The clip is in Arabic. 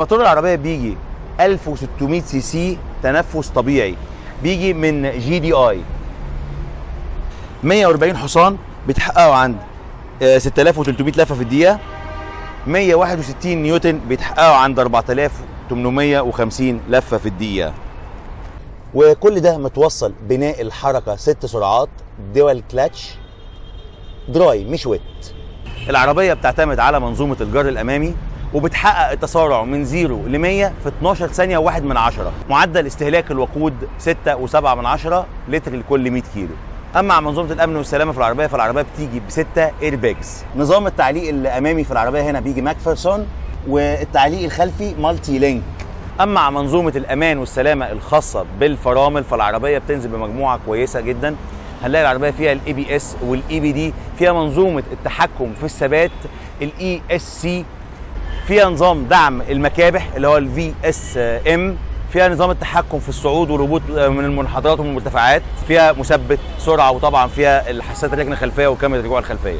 موتور العربيه بيجي 1600 سي سي تنفس طبيعي، بيجي من جي دي اي. 140 حصان بيتحققوا عند 6300 لفه في الدقيقه. 161 نيوتن بيتحققوا عند 4850 لفه في الدقيقه. وكل ده متوصل بناء الحركه 6 سرعات دول كلاتش دراي مش ويت. العربيه بتعتمد على منظومه الجر الامامي، وبتحقق التسارع من 0 ل 100 في 12 ثانيه و1 من 10. معدل استهلاك الوقود 6.7 لتر لكل 100 كيلو. اما عن منظومه الامن والسلامه في العربيه، فالعربيه بتيجي ب6 ايرباجز. نظام التعليق الامامي في العربيه هنا بيجي ماكفرسون، والتعليق الخلفي مالتي لينك. اما عن منظومه الامان والسلامه الخاصه بالفرامل، فالعربيه بتنزل بمجموعه كويسه جدا. هنلاقي العربيه فيها الاي بي اس والاي بي دي، فيها منظومه التحكم في الثبات الاي اس سي، فيها نظام دعم المكابح اللي هو الفي اس ام، فيها نظام التحكم في الصعود والهبوط من المنحدرات ومن المرتفعات، فيها مثبت سرعه، وطبعا فيها الحساسات الركن الخلفيه وكاميرا الرجوع الخلفيه.